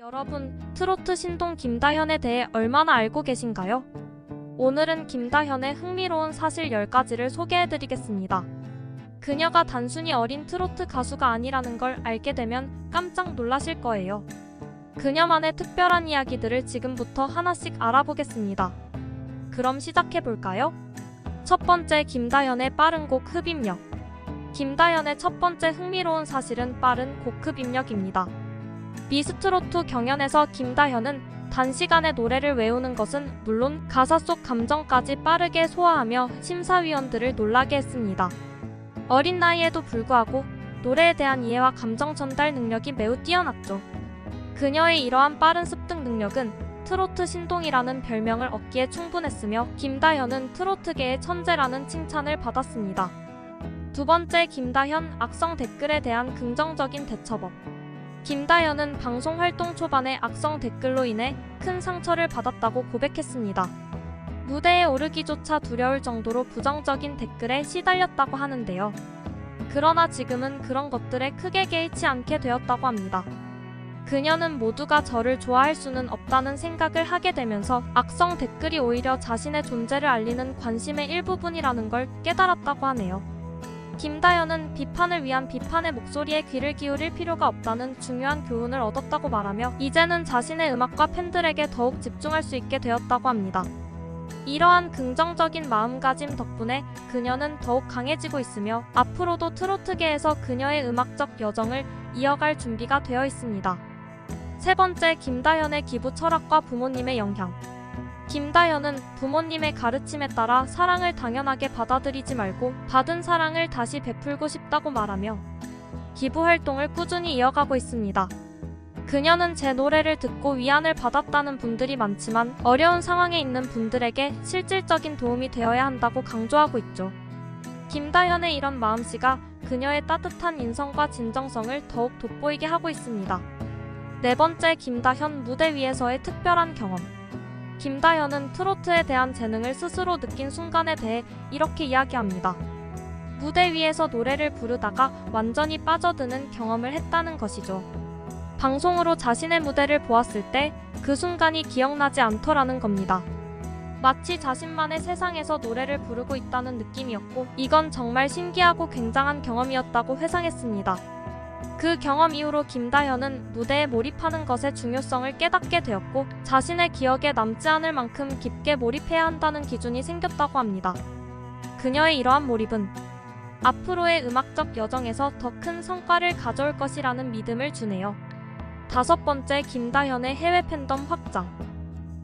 여러분, 트로트 신동 김다현에 대해 얼마나 알고 계신가요? 오늘은 김다현의 흥미로운 사실 10가지를 소개해드리겠습니다. 그녀가 단순히 어린 트로트 가수가 아니라는 걸 알게 되면 깜짝 놀라실 거예요. 그녀만의 특별한 이야기들을 지금부터 하나씩 알아보겠습니다. 그럼 시작해볼까요? 첫 번째, 김다현의 빠른 곡 흡입력. 김다현의 첫 번째 흥미로운 사실은 빠른 곡 흡입력입니다. 미스트롯2 경연에서 김다현은 단시간에 노래를 외우는 것은 물론 가사 속 감정까지 빠르게 소화하며 심사위원들을 놀라게 했습니다. 어린 나이에도 불구하고 노래에 대한 이해와 감정 전달 능력이 매우 뛰어났죠. 그녀의 이러한 빠른 습득 능력은 트로트 신동이라는 별명을 얻기에 충분했으며 김다현은 트로트계의 천재라는 칭찬을 받았습니다. 두 번째, 김다현 악성 댓글에 대한 긍정적인 대처법. 김다현은 방송 활동 초반에 악성 댓글로 인해 큰 상처를 받았다고 고백했습니다. 무대에 오르기조차 두려울 정도로 부정적인 댓글에 시달렸다고 하는데요. 그러나 지금은 그런 것들에 크게 개의치 않게 되었다고 합니다. 그녀는 모두가 저를 좋아할 수는 없다는 생각을 하게 되면서 악성 댓글이 오히려 자신의 존재를 알리는 관심의 일부분이라는 걸 깨달았다고 하네요. 김다현은 비판을 위한 비판의 목소리에 귀를 기울일 필요가 없다는 중요한 교훈을 얻었다고 말하며 이제는 자신의 음악과 팬들에게 더욱 집중할 수 있게 되었다고 합니다. 이러한 긍정적인 마음가짐 덕분에 그녀는 더욱 강해지고 있으며 앞으로도 트로트계에서 그녀의 음악적 여정을 이어갈 준비가 되어 있습니다. 세 번째, 김다현의 기부 철학과 부모님의 영향. 김다현은 부모님의 가르침에 따라 사랑을 당연하게 받아들이지 말고 받은 사랑을 다시 베풀고 싶다고 말하며 기부 활동을 꾸준히 이어가고 있습니다. 그녀는 제 노래를 듣고 위안을 받았다는 분들이 많지만 어려운 상황에 있는 분들에게 실질적인 도움이 되어야 한다고 강조하고 있죠. 김다현의 이런 마음씨가 그녀의 따뜻한 인성과 진정성을 더욱 돋보이게 하고 있습니다. 네 번째, 김다현 무대 위에서의 특별한 경험. 김다현은 트로트에 대한 재능을 스스로 느낀 순간에 대해 이렇게 이야기합니다. 무대 위에서 노래를 부르다가 완전히 빠져드는 경험을 했다는 것이죠. 방송으로 자신의 무대를 보았을 때 그 순간이 기억나지 않더라는 겁니다. 마치 자신만의 세상에서 노래를 부르고 있다는 느낌이었고 이건 정말 신기하고 굉장한 경험이었다고 회상했습니다. 그 경험 이후로 김다현은 무대에 몰입하는 것의 중요성을 깨닫게 되었고 자신의 기억에 남지 않을 만큼 깊게 몰입해야 한다는 기준이 생겼다고 합니다. 그녀의 이러한 몰입은 앞으로의 음악적 여정에서 더 큰 성과를 가져올 것이라는 믿음을 주네요. 다섯 번째, 김다현의 해외 팬덤 확장.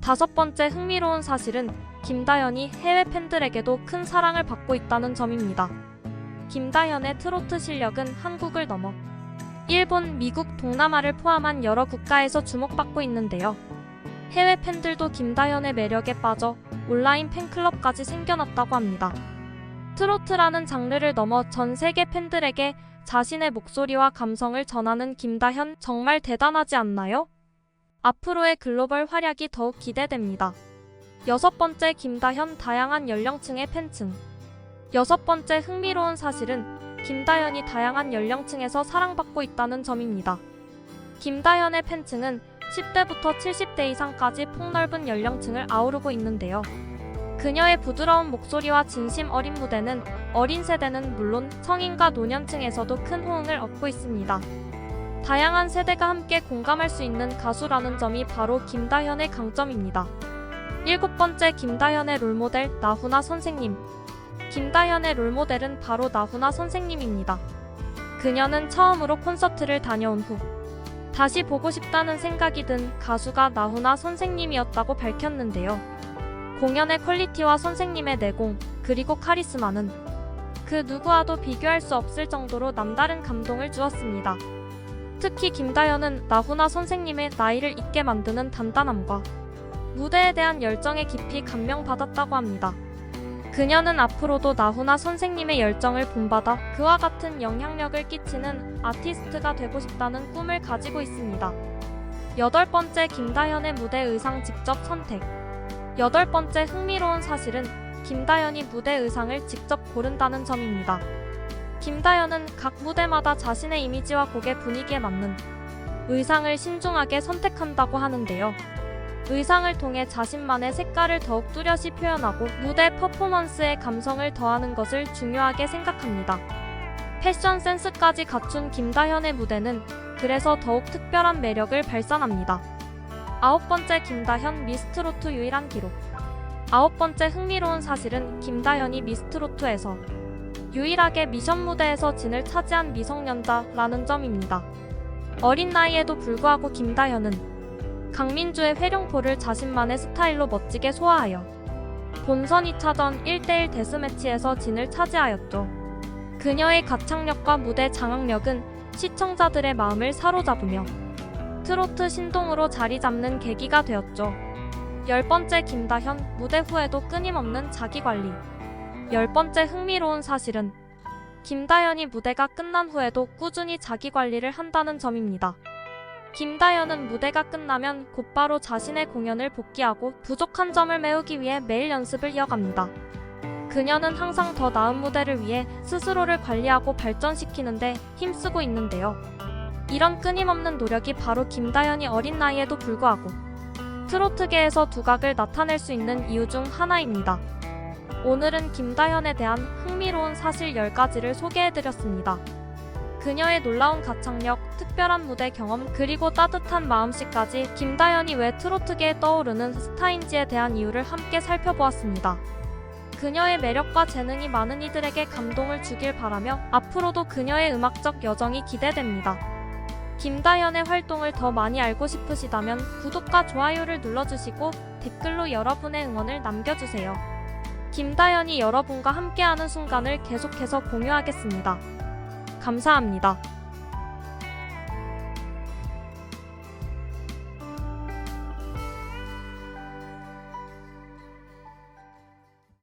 다섯 번째 흥미로운 사실은 김다현이 해외 팬들에게도 큰 사랑을 받고 있다는 점입니다. 김다현의 트로트 실력은 한국을 넘어 일본, 미국, 동남아를 포함한 여러 국가에서 주목받고 있는데요. 해외 팬들도 김다현의 매력에 빠져 온라인 팬클럽까지 생겨났다고 합니다. 트로트라는 장르를 넘어 전 세계 팬들에게 자신의 목소리와 감성을 전하는 김다현, 정말 대단하지 않나요? 앞으로의 글로벌 활약이 더욱 기대됩니다. 여섯 번째, 김다현 다양한 연령층의 팬층. 여섯 번째 흥미로운 사실은 김다현이 다양한 연령층에서 사랑받고 있다는 점입니다. 김다현의 팬층은 10대부터 70대 이상까지 폭넓은 연령층을 아우르고 있는데요. 그녀의 부드러운 목소리와 진심 어린 무대는 어린 세대는 물론 성인과 노년층에서도 큰 호응을 얻고 있습니다. 다양한 세대가 함께 공감할 수 있는 가수라는 점이 바로 김다현의 강점입니다. 일곱 번째, 김다현의 롤모델 나훈아 선생님. 김다현의 롤모델은 바로 나훈아 선생님입니다. 그녀는 처음으로 콘서트를 다녀온 후 다시 보고 싶다는 생각이 든 가수가 나훈아 선생님이었다고 밝혔는데요. 공연의 퀄리티와 선생님의 내공, 그리고 카리스마는 그 누구와도 비교할 수 없을 정도로 남다른 감동을 주었습니다. 특히 김다현은 나훈아 선생님의 나이를 잊게 만드는 단단함과 무대에 대한 열정에 깊이 감명받았다고 합니다. 그녀는 앞으로도 나훈아 선생님의 열정을 본받아 그와 같은 영향력을 끼치는 아티스트가 되고 싶다는 꿈을 가지고 있습니다. 여덟 번째, 김다현의 무대 의상 직접 선택. 여덟 번째 흥미로운 사실은 김다현이 무대 의상을 직접 고른다는 점입니다. 김다현은 각 무대마다 자신의 이미지와 곡의 분위기에 맞는 의상을 신중하게 선택한다고 하는데요. 의상을 통해 자신만의 색깔을 더욱 뚜렷이 표현하고 무대 퍼포먼스에 감성을 더하는 것을 중요하게 생각합니다. 패션 센스까지 갖춘 김다현의 무대는 그래서 더욱 특별한 매력을 발산합니다. 9번째 김다현 미스트롯 유일한 기록. 9번째 흥미로운 사실은 김다현이 미스트롯에서 유일하게 미션 무대에서 진을 차지한 미성년자라는 점입니다. 어린 나이에도 불구하고 김다현은 강민주의 회룡포를 자신만의 스타일로 멋지게 소화하여 본선 2차전 1대1 데스매치에서 진을 차지하였죠. 그녀의 가창력과 무대 장악력은 시청자들의 마음을 사로잡으며 트로트 신동으로 자리 잡는 계기가 되었죠. 10번째 김다현 무대 후에도 끊임없는 자기관리. 10번째 흥미로운 사실은 김다현이 무대가 끝난 후에도 꾸준히 자기관리를 한다는 점입니다. 김다현은 무대가 끝나면 곧바로 자신의 공연을 복귀하고 부족한 점을 메우기 위해 매일 연습을 이어갑니다. 그녀는 항상 더 나은 무대를 위해 스스로를 관리하고 발전시키는데 힘쓰고 있는데요. 이런 끊임없는 노력이 바로 김다현이 어린 나이에도 불구하고 트로트계에서 두각을 나타낼 수 있는 이유 중 하나입니다. 오늘은 김다현에 대한 흥미로운 사실 10가지를 소개해드렸습니다. 그녀의 놀라운 가창력, 특별한 무대 경험, 그리고 따뜻한 마음씨까지 김다현이 왜 트로트계에 떠오르는 스타인지에 대한 이유를 함께 살펴보았습니다. 그녀의 매력과 재능이 많은 이들에게 감동을 주길 바라며 앞으로도 그녀의 음악적 여정이 기대됩니다. 김다현의 활동을 더 많이 알고 싶으시다면 구독과 좋아요를 눌러주시고 댓글로 여러분의 응원을 남겨주세요. 김다현이 여러분과 함께하는 순간을 계속해서 공유하겠습니다. 감사합니다.